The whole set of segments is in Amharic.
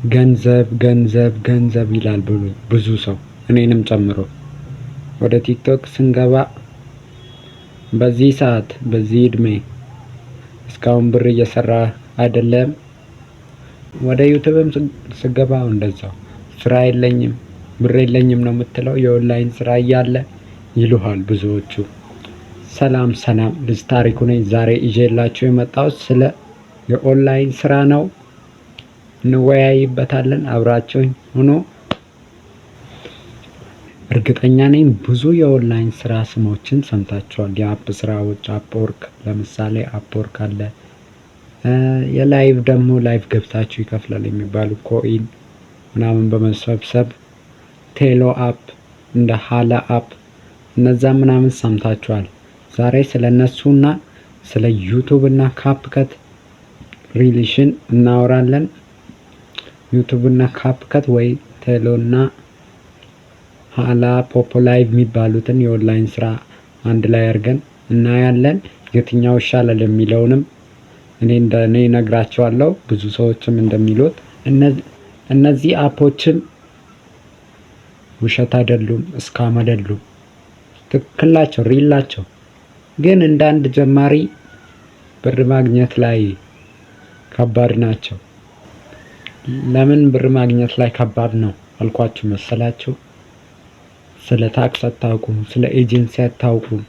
ገንዘብ ገንዘብ ገንዘብ ይላል ብዙ ሰው እኔንም ጨምሮ። ወደ ቲክቶክ ስንገባ በዚህ ሰዓት በዚህ እድሜ እስካሁን ብር እየሰራ አይደለም። ወደ ዩቲዩብም ስገባ እንደዛው ስራ የለኝም ብር የለኝም ነው የምትለው። የኦንላይን ስራ እያለ ይሉሃል ብዙዎቹ። ሰላም ሰላም፣ ልጅ ታሪኩ ነኝ። ዛሬ ይዤላችሁ የመጣሁት ስለ የኦንላይን ስራ ነው። እንወያይበታለን። አብራችሁኝ ሆኖ እርግጠኛ ነኝ ብዙ የኦንላይን ስራ ስሞችን ሰምታችኋል። የአፕ ስራዎች አፕወርክ፣ ለምሳሌ አፕወርክ አለ። የላይቭ ደግሞ ላይቭ ገብታችሁ ይከፍላል የሚባሉ ኮይን ምናምን በመሰብሰብ ቴሎ አፕ፣ እንደ ሀላ አፕ፣ እነዛ ምናምን ሰምታችኋል። ዛሬ ስለነሱና ስለ ዩቲዩብ እና ካፕከት ሪሌሽን እናወራለን። ዩቲዩብ እና ካፕከት ወይ ቴሎ እና ሀላ ፖፖ ላይቭ የሚባሉትን የኦንላይን ስራ አንድ ላይ አድርገን እናያለን። የትኛው ይሻላል የሚለውንም እኔ እነግራቸዋለሁ። ብዙ ሰዎችም እንደሚሉት እነዚህ አፖችን ውሸት አይደሉም፣ እስካም አይደሉም፣ ትክክል ናቸው፣ ሪል ናቸው። ግን እንደ አንድ ጀማሪ ብር ማግኘት ላይ ከባድ ናቸው። ለምን ብር ማግኘት ላይ ከባድ ነው አልኳችሁ መሰላችሁ? ስለ ታክስ አታውቁም፣ ስለ ኤጀንሲ አታውቁም፣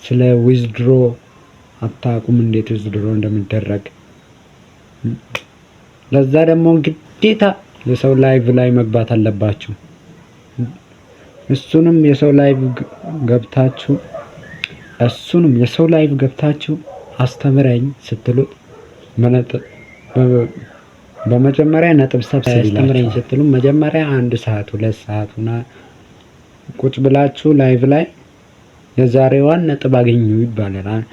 ስለ ዊዝድሮ አታውቁም፣ እንዴት ዊዝድሮ እንደሚደረግ። ለዛ ደግሞ ግዴታ የሰው ላይቭ ላይ መግባት አለባችሁ። እሱንም የሰው ላይቭ ገብታችሁ አስተምረኝ ስትሉት በመጀመሪያ ነጥብ ሰብስብ አስተምረኝ ስትሉ መጀመሪያ 1 ሰዓት 2 ሰዓት ቁጭ ብላችሁ ላይቭ ላይ የዛሬዋን ነጥብ አገኙ ይባላል።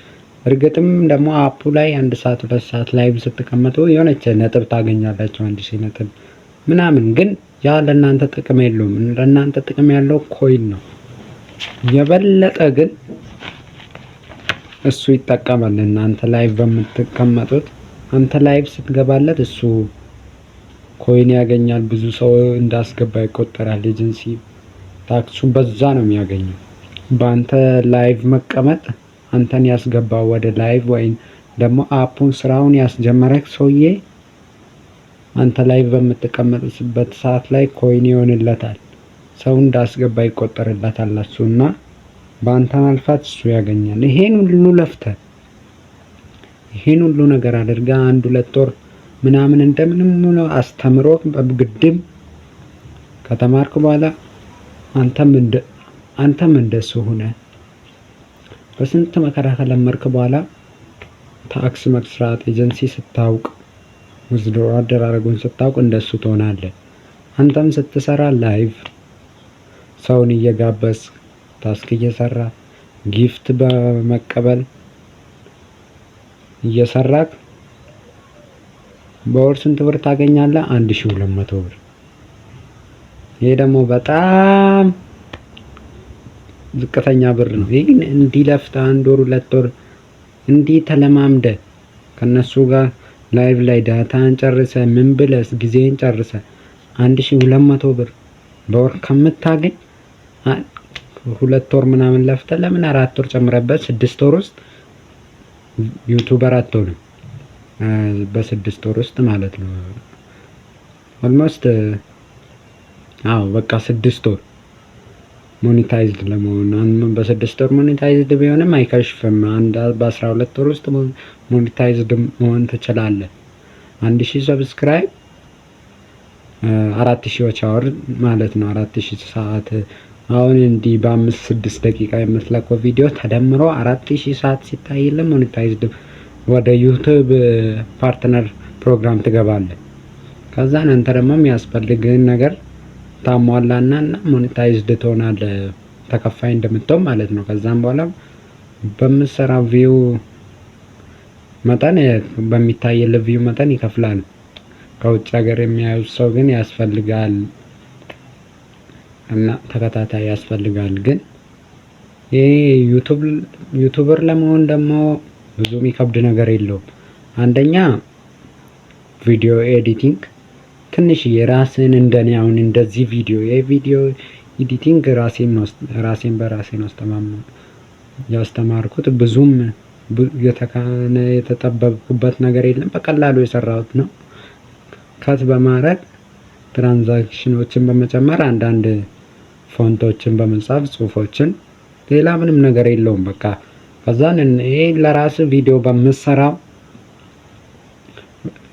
እርግጥም ደግሞ አፑ ላይ 1 ሰዓት 2 ሰዓት ላይቭ ስትቀመጡ የሆነች ነጥብ ታገኛላችሁ፣ 1000 ነጥብ ምናምን። ግን ያ ለእናንተ ጥቅም የለውም። ለእናንተ ጥቅም ያለው ኮይን ነው። የበለጠ ግን እሱ ይጠቀማል። እናንተ ላይቭ በምትቀመጡት አንተ ላይቭ ስትገባለት እሱ ኮይን ያገኛል። ብዙ ሰው እንዳስገባ ይቆጠራል። ኤጀንሲ ታክሱን በዛ ነው የሚያገኘው። በአንተ ላይቭ መቀመጥ አንተን ያስገባው ወደ ላይቭ ወይም ደግሞ አፑን ስራውን ያስጀመረክ ሰውዬ አንተ ላይቭ በምትቀመጥበት ሰዓት ላይ ኮይን ይሆንለታል። ሰው እንዳስገባ ይቆጠርለታል እሱና በአንተ ማልፋት እሱ ያገኛል። ይሄን ሁሉ ለፍተህ ይሄን ሁሉ ነገር አድርጋ 1-2 ወር ምናምን እንደምንም ሆኖ አስተምሮ በግድም ከተማርክ በኋላ አንተም እንደሱ ሆነ በስንት መከራ ከለመድክ በኋላ ታክስ መስራት ኤጀንሲ ስታውቅ ዊዝድሮ አደራረጉን ስታውቅ እንደሱ ትሆናለህ። አንተም ስትሰራ ላይቭ ሰውን እየጋበዝ ታስክ እየሰራ ጊፍት በመቀበል እየሰራክ በወር ስንት ብር ታገኛለህ? 1200 ብር። ይሄ ደግሞ በጣም ዝቅተኛ ብር ነው። ይሄን እንዲለፍተህ 1 ወር 2 ወር እንዲህ ተለማምደ ከነሱ ጋር ላይቭ ላይ ዳታን ጨርሰ ምን ብለስ ጊዜን ጨርሰ 1200 ብር በወር ከምታገኝ 2 ወር ምናምን ለፍተህ ለምን 4 ወር ጨምረበት 6 ወር ውስጥ ዩቲዩበር አትሆንም። በ6 ወር ውስጥ ማለት ነው። ኦልሞስት በቃ 6 ወር ሞኔታይዝድ ለመሆን በ6 ወር ሞኔታይዝድ ቢሆንም አይከሽፍም። በ12 ወር ውስጥ ሞኔታይዝድ መሆን ትችላለህ። 1000 ሰብስክራይብ 4000 ዋች አወር ማለት ነው። 4000 ሰዓት አሁን እንዲህ በ5-6 ደቂቃ የምትለቀው ቪዲዮ ተደምሮ 4000 ሰዓት ሲታይልህ ሞኔታይዝድ ወደ ዩቲዩብ ፓርትነር ፕሮግራም ትገባለህ። ከዛ አንተ ደግሞ የሚያስፈልግህን ነገር ታሟላና ሞኔታይዝድ ትሆናለህ። ተከፋይ እንደምትሆን ማለት ነው። ከዛም በኋላ በምትሰራው ቪው መጠን በሚታየልህ ቪው መጠን ይከፍላል። ከውጭ ሀገር የሚያዩት ሰው ግን ያስፈልጋል እና ተከታታይ ያስፈልጋል። ግን ይሄ ዩቲዩበር ለመሆን ደግሞ ብዙ የሚከብድ ነገር የለውም። አንደኛ ቪዲዮ ኤዲቲንግ ትንሽ የራስን እንደኔ አሁን እንደዚህ የቪዲዮ ኤዲቲንግ ራሴን በራሴ ነው ያስተማርኩት። ብዙም የተጠበብኩበት ነገር የለም። በቀላሉ የሰራሁት ነው። ከት በማድረግ ትራንዛክሽኖችን በመጨመር አንዳንድ ፎንቶችን በመጻፍ ጽሁፎችን፣ ሌላ ምንም ነገር የለውም። በቃ ከዛን ይሄ ለራስ ቪዲዮ በምሰራው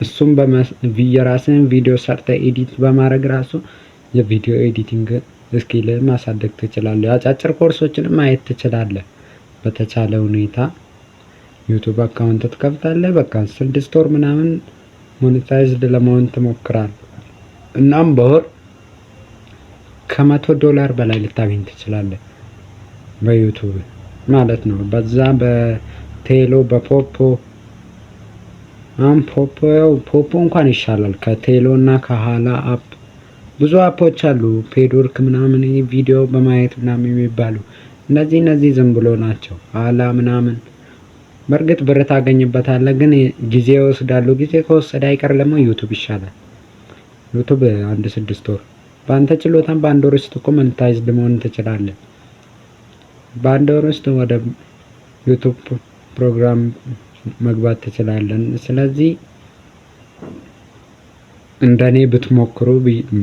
እሱም የራስን ቪዲዮ ሰርተ ኤዲት በማድረግ ራሱ የቪዲዮ ኤዲቲንግ ስኪል ማሳደግ ትችላለህ። አጫጭር ኮርሶችንም ማየት ትችላለህ። በተቻለ ሁኔታ ዩቲዩብ አካውንት ትከፍታለህ። በቃ 6 ወር ምናምን ሞኔታይዝድ ለመሆን ትሞክራለህ። እናም በወር $100 በላይ ልታገኝ ትችላለህ በዩቲዩብ ማለት ነው። በዛ በቴሎ በፖፖ አሁን ፖፖ እንኳን ይሻላል ከቴሎ እና ከኋላ አፕ። ብዙ አፖች አሉ ፔድወርክ ምናምን ቪዲዮ በማየት ምናምን የሚባሉ እነዚህ ዝም ብሎ ናቸው። ኋላ ምናምን በእርግጥ ብር ታገኝበታለህ፣ ግን ጊዜ ይወስዳሉ። ጊዜ ከወሰደ አይቀር ደግሞ ዩቲዩብ ይሻላል። ዩቲዩብ 6 ወር በአንተ ችሎታም በአንድ ወር ውስጥ እኮ ሞኔታይዝድ መሆን ትችላለህ። በአንድ ወር ውስጥ ወደ ዩቲዩብ ፕሮግራም መግባት ትችላለን። ስለዚህ እንደኔ ብትሞክሩ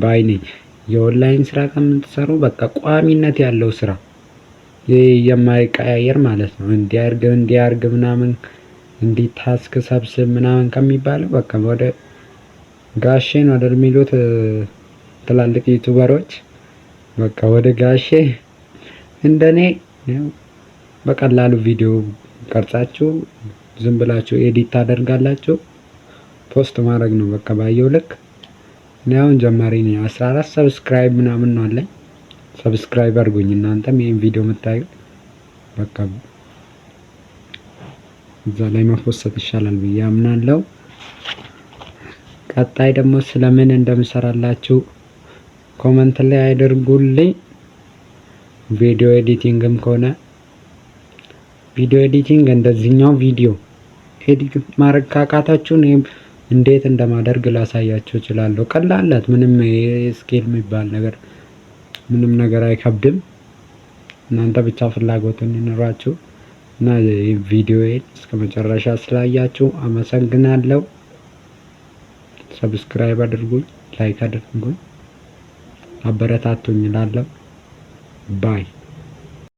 ባይ ነኝ። የኦንላይን ስራ ከምትሰሩ በቃ ቋሚነት ያለው ስራ የማይቀያየር ማለት ነው። እንዲያርግ ምናምን እንዲህ ታስክ ሰብስብ ምናምን ከሚባለው በቃ ወደ ጋሼን ወደሚሉት ትላልቅ ዩቲዩበሮች በቃ ወደ ጋሼ እንደኔ በቀላሉ ቪዲዮ ቀርጻችሁ ዝም ብላችሁ ኤዲት ታደርጋላችሁ፣ ፖስት ማድረግ ነው በቃ ባየው ልክ። እኔ አሁን ጀማሪ ነኝ። 14 ሰብስክራይብ ምናምን ነው አለኝ። ሰብስክራይብ አድርጉኝ እናንተም ይሄን ቪዲዮ የምታዩ በቃ እዛ ላይ መፖሰት ይሻላል ብዬ አምናለሁ። ቀጣይ ደግሞ ስለምን እንደምሰራላችሁ ኮመንት ላይ አድርጉልኝ። ቪዲዮ ኤዲቲንግም ከሆነ ቪዲዮ ኤዲቲንግ እንደዚህኛው ቪዲዮ ኤዲት ማድረግ ካቃታችሁ እኔም እንዴት እንደማደርግ ላሳያችሁ እችላለሁ። ቀላላት ምንም ስኬል የሚባል ነገር ምንም ነገር አይከብድም። እናንተ ብቻ ፍላጎቱን ይኖራችሁ እና ቪዲዮዬን እስከ መጨረሻ ስላያችሁ አመሰግናለሁ። ሰብስክራይብ አድርጉኝ፣ ላይክ አድርጉኝ፣ አበረታቱኝ እላለሁ። ባይ